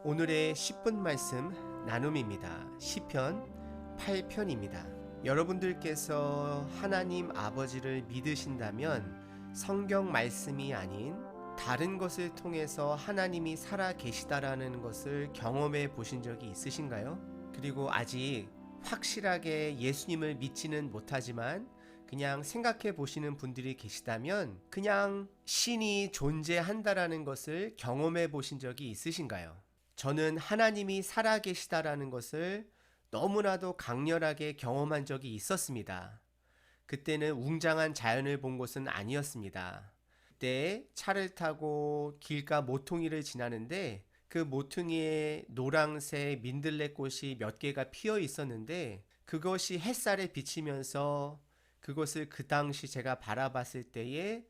오늘의 10분 말씀 나눔입니다. 시편 8편입니다. 여러분들께서 하나님 아버지를 믿으신다면 성경 말씀이 아닌 다른 것을 통해서 하나님이 살아 계시다라는 것을 경험해 보신 적이 있으신가요? 그리고 아직 확실하게 예수님을 믿지는 못하지만 그냥 생각해 보시는 분들이 계시다면 그냥 신이 존재한다라는 것을 경험해 보신 적이 있으신가요? 저는 하나님이 살아계시다라는 것을 너무나도 강렬하게 경험한 적이 있었습니다. 그때는 웅장한 자연을 본 곳은 아니었습니다. 그때 차를 타고 길가 모퉁이를 지나는데 그 모퉁이에 노랑색 민들레꽃이 몇 개가 피어 있었는데 그것이 햇살에 비치면서 그것을 그 당시 제가 바라봤을 때에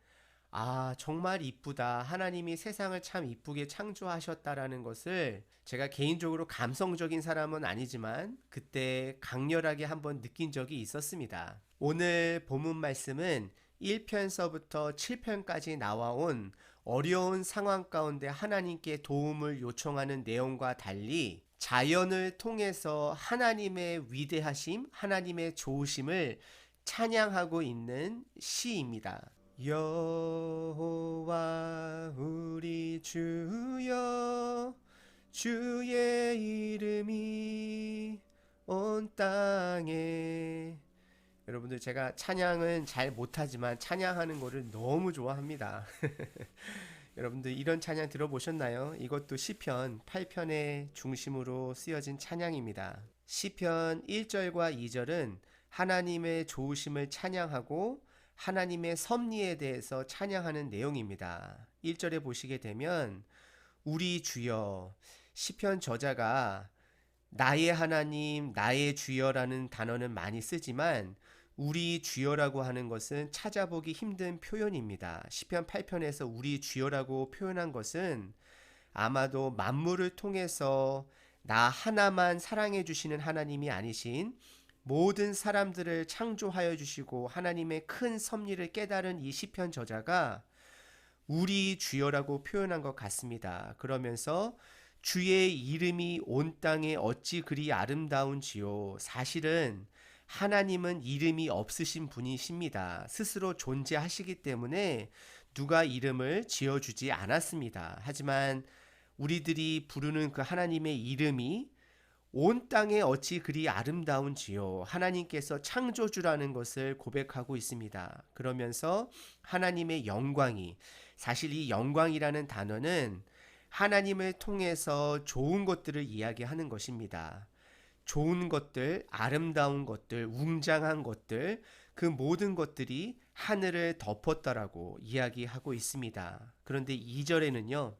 정말 이쁘다. 하나님이 세상을 참 이쁘게 창조하셨다라는 것을 제가 개인적으로 감성적인 사람은 아니지만 그때 강렬하게 한번 느낀 적이 있었습니다. 오늘 본문 말씀은 1편서부터 7편까지 나와온 어려운 상황 가운데 하나님께 도움을 요청하는 내용과 달리 자연을 통해서 하나님의 위대하심, 하나님의 좋으심을 찬양하고 있는 시입니다. 여호와 우리 주여 주의 이름이 온 땅에. 여러분들 제가 찬양은 잘 못하지만 찬양하는 거를 너무 좋아합니다. 여러분들 이런 찬양 들어보셨나요? 이것도 시편 8편의 중심으로 쓰여진 찬양입니다. 시편 1절과 2절은 하나님의 좋으심을 찬양하고 하나님의 섭리에 대해서 찬양하는 내용입니다. 1절에 보시게 되면 우리 주여, 시편 저자가 나의 하나님, 나의 주여라는 단어는 많이 쓰지만 우리 주여라고 하는 것은 찾아보기 힘든 표현입니다. 시편 8편에서 우리 주여라고 표현한 것은 아마도 만물을 통해서 나 하나만 사랑해 주시는 하나님이 아니신 모든 사람들을 창조하여 주시고 하나님의 큰 섭리를 깨달은 이 시편 저자가 우리 주여라고 표현한 것 같습니다. 그러면서 주의 이름이 온 땅에 어찌 그리 아름다운지요. 사실은 하나님은 이름이 없으신 분이십니다. 스스로 존재하시기 때문에 누가 이름을 지어주지 않았습니다. 하지만 우리들이 부르는 그 하나님의 이름이 온 땅에 어찌 그리 아름다운지요. 하나님께서 창조주라는 것을 고백하고 있습니다. 그러면서 하나님의 영광이, 사실 이 영광이라는 단어는 하나님을 통해서 좋은 것들을 이야기하는 것입니다. 좋은 것들, 아름다운 것들, 웅장한 것들, 그 모든 것들이 하늘을 덮었다라고 이야기하고 있습니다. 그런데 2절에는요.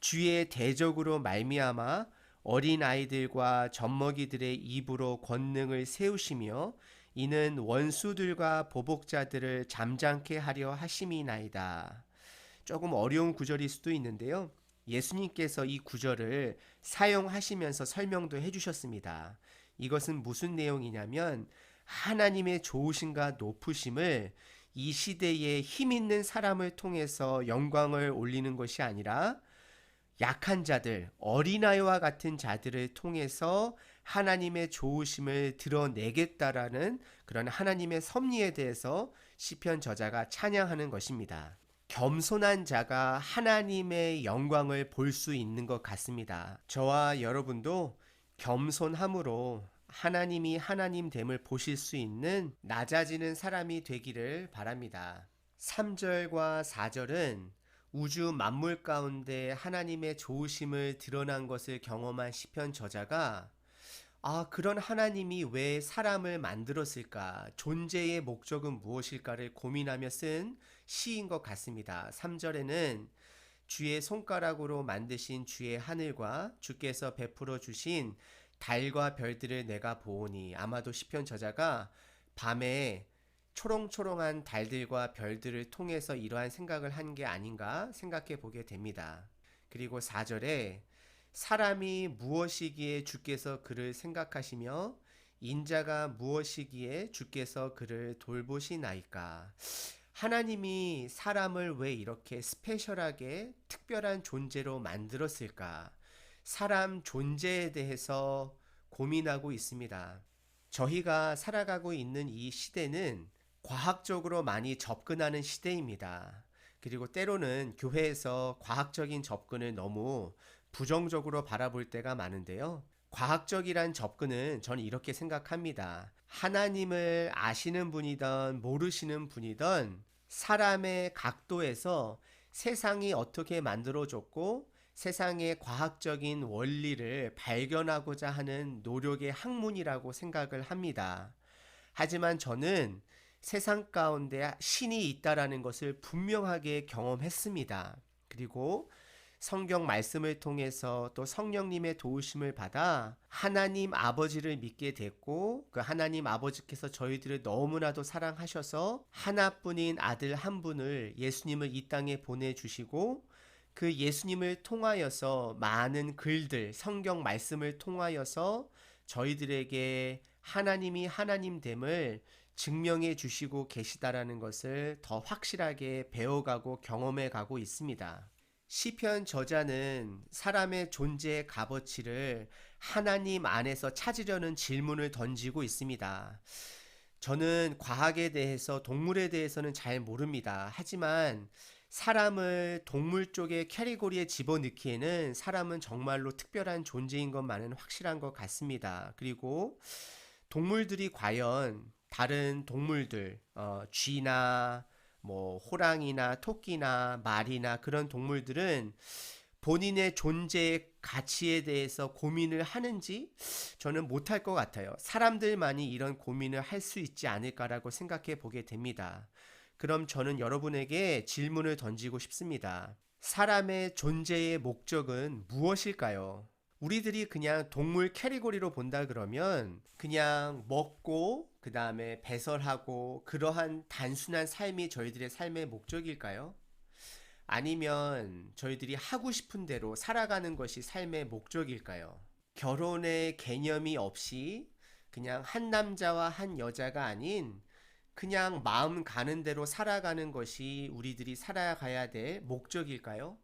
주의 대적으로 말미암아 어린 아이들과 젖먹이들의 입으로 권능을 세우시며 이는 원수들과 보복자들을 잠잠케 하려 하심이나이다. 조금 어려운 구절일 수도 있는데요. 예수님께서 이 구절을 사용하시면서 설명도 해주셨습니다. 이것은 무슨 내용이냐면 하나님의 좋으심과 높으심을 이 시대에 힘 있는 사람을 통해서 영광을 올리는 것이 아니라 약한 자들, 어린아이와 같은 자들을 통해서 하나님의 좋으심을 드러내겠다라는 그런 하나님의 섭리에 대해서 시편 저자가 찬양하는 것입니다. 겸손한 자가 하나님의 영광을 볼 수 있는 것 같습니다. 저와 여러분도 겸손함으로 하나님이 하나님됨을 보실 수 있는 낮아지는 사람이 되기를 바랍니다. 3절과 4절은 우주 만물 가운데 하나님의 좋으심을 드러난 것을 경험한 시편 저자가 그런 하나님이 왜 사람을 만들었을까? 존재의 목적은 무엇일까를 고민하며 쓴 시인 것 같습니다. 3절에는 주의 손가락으로 만드신 주의 하늘과 주께서 베풀어 주신 달과 별들을 내가 보오니, 아마도 시편 저자가 밤에 초롱초롱한 달들과 별들을 통해서 이러한 생각을 한 게 아닌가 생각해 보게 됩니다. 그리고 4절에 사람이 무엇이기에 주께서 그를 생각하시며 인자가 무엇이기에 주께서 그를 돌보시나이까. 하나님이 사람을 왜 이렇게 스페셜하게 특별한 존재로 만들었을까? 사람 존재에 대해서 고민하고 있습니다. 저희가 살아가고 있는 이 시대는 과학적으로 많이 접근하는 시대입니다. 그리고 때로는 교회에서 과학적인 접근을 너무 부정적으로 바라볼 때가 많은데요. 과학적이란 접근은 저는 이렇게 생각합니다. 하나님을 아시는 분이든 모르시는 분이든 사람의 각도에서 세상이 어떻게 만들어졌고 세상의 과학적인 원리를 발견하고자 하는 노력의 학문이라고 생각을 합니다. 하지만 저는 세상 가운데 신이 있다라는 것을 분명하게 경험했습니다. 그리고 성경 말씀을 통해서 또 성령님의 도우심을 받아 하나님 아버지를 믿게 됐고 그 하나님 아버지께서 저희들을 너무나도 사랑하셔서 하나뿐인 아들 한 분을 예수님을 이 땅에 보내주시고 그 예수님을 통하여서 많은 글들, 성경 말씀을 통하여서 저희들에게 하나님이 하나님됨을 증명해 주시고 계시다라는 것을 더 확실하게 배워가고 경험해 가고 있습니다. 시편 저자는 사람의 존재의 값어치를 하나님 안에서 찾으려는 질문을 던지고 있습니다. 저는 과학에 대해서 동물에 대해서는 잘 모릅니다. 하지만 사람을 동물 쪽의 캐리고리에 집어넣기에는 사람은 정말로 특별한 존재인 것만은 확실한 것 같습니다. 그리고 동물들이 과연 다른 동물들, 쥐나 뭐 호랑이나 토끼나 말이나 그런 동물들은 본인의 존재의 가치에 대해서 고민을 하는지 저는 못할 것 같아요. 사람들만이 이런 고민을 할 수 있지 않을까라고 생각해 보게 됩니다. 그럼 저는 여러분에게 질문을 던지고 싶습니다. 사람의 존재의 목적은 무엇일까요? 우리들이 그냥 동물 캐리고리로 본다 그러면 그냥 먹고 그 다음에 배설하고 그러한 단순한 삶이 저희들의 삶의 목적일까요? 아니면 저희들이 하고 싶은 대로 살아가는 것이 삶의 목적일까요? 결혼의 개념이 없이 그냥 한 남자와 한 여자가 아닌 그냥 마음 가는 대로 살아가는 것이 우리들이 살아가야 될 목적일까요?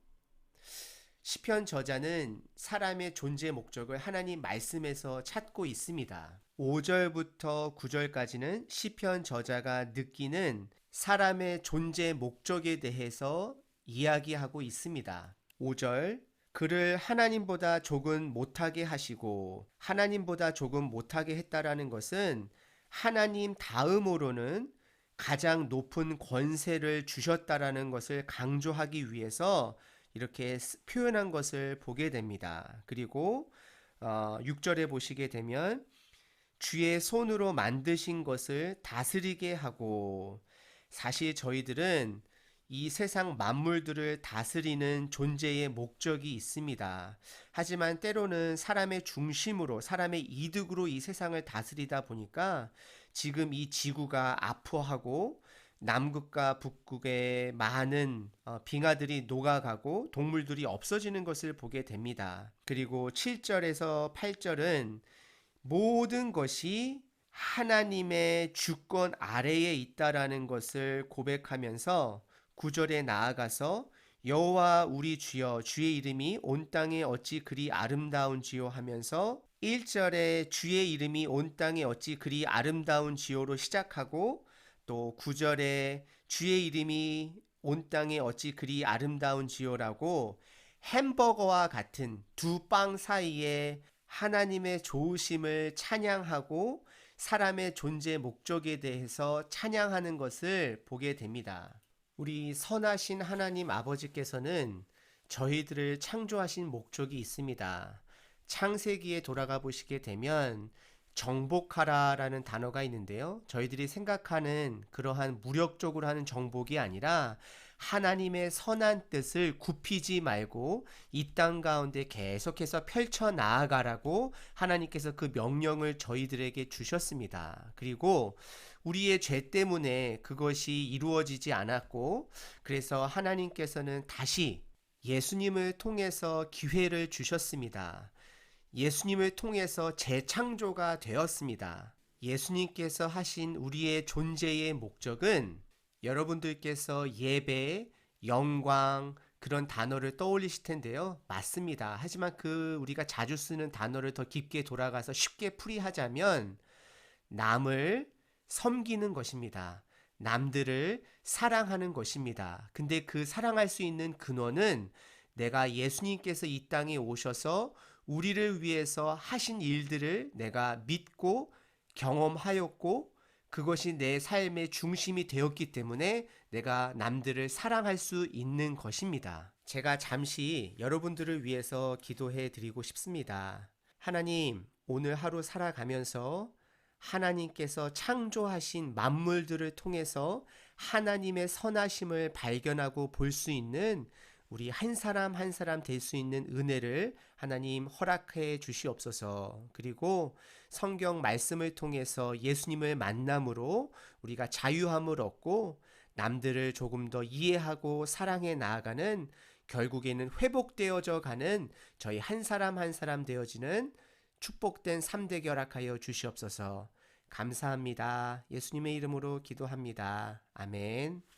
시편 저자는 사람의 존재 목적을 하나님 말씀에서 찾고 있습니다. 5절부터 9절까지는 시편 저자가 느끼는 사람의 존재 목적에 대해서 이야기하고 있습니다. 5절 그를 하나님보다 조금 못하게 하시고 하나님보다 조금 못하게 했다라는 것은 하나님 다음으로는 가장 높은 권세를 주셨다라는 것을 강조하기 위해서 이렇게 표현한 것을 보게 됩니다. 그리고 6절에 보시게 되면 주의 손으로 만드신 것을 다스리게 하고 사실 저희들은 이 세상 만물들을 다스리는 존재의 목적이 있습니다. 하지만 때로는 사람의 중심으로 사람의 이득으로 이 세상을 다스리다 보니까 지금 이 지구가 아파하고 남극과 북극의 많은 빙하들이 녹아가고 동물들이 없어지는 것을 보게 됩니다. 그리고 7절에서 8절은 모든 것이 하나님의 주권 아래에 있다라는 것을 고백하면서 9절에 나아가서 여호와 우리 주여 주의 이름이 온 땅에 어찌 그리 아름다운지요 하면서 1절에 주의 이름이 온 땅에 어찌 그리 아름다운지요로 시작하고 또 9절에 주의 이름이 온 땅에 어찌 그리 아름다운지요라고 햄버거와 같은 두 빵 사이에 하나님의 좋으심을 찬양하고 사람의 존재 목적에 대해서 찬양하는 것을 보게 됩니다. 우리 선하신 하나님 아버지께서는 저희들을 창조하신 목적이 있습니다. 창세기에 돌아가 보시게 되면 정복하라라는 단어가 있는데요. 저희들이 생각하는 그러한 무력적으로 하는 정복이 아니라 하나님의 선한 뜻을 굽히지 말고 이 땅 가운데 계속해서 펼쳐 나아가라고 하나님께서 그 명령을 저희들에게 주셨습니다. 그리고 우리의 죄 때문에 그것이 이루어지지 않았고 그래서 하나님께서는 다시 예수님을 통해서 기회를 주셨습니다. 예수님을 통해서 재창조가 되었습니다. 예수님께서 하신 우리의 존재의 목적은 여러분들께서 예배, 영광, 그런 단어를 떠올리실 텐데요. 맞습니다. 하지만 우리가 자주 쓰는 단어를 더 깊게 돌아가서 쉽게 풀이하자면 남을 섬기는 것입니다. 남들을 사랑하는 것입니다. 근데 그 사랑할 수 있는 근원은 내가 예수님께서 이 땅에 오셔서 우리를 위해서 하신 일들을 내가 믿고 경험하였고 그것이 내 삶의 중심이 되었기 때문에 내가 남들을 사랑할 수 있는 것입니다. 제가 잠시 여러분들을 위해서 기도해 드리고 싶습니다. 하나님, 오늘 하루 살아가면서 하나님께서 창조하신 만물들을 통해서 하나님의 선하심을 발견하고 볼 수 있는 우리 한 사람 한 사람 될 수 있는 은혜를 하나님 허락해 주시옵소서. 그리고 성경 말씀을 통해서 예수님을 만남으로 우리가 자유함을 얻고 남들을 조금 더 이해하고 사랑해 나아가는, 결국에는 회복되어져 가는 저희 한 사람 한 사람 되어지는 축복된 3대 결합하여 주시옵소서. 감사합니다. 예수님의 이름으로 기도합니다. 아멘.